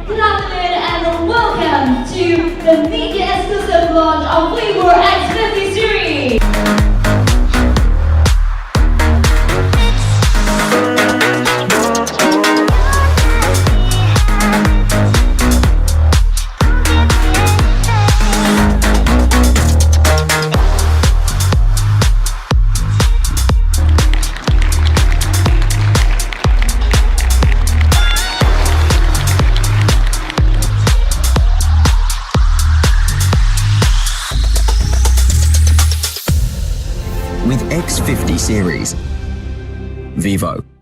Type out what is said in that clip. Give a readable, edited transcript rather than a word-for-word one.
Good afternoon and welcome to the media exclusive launch of Vivo X50 Series. With X50 Series. Vivo.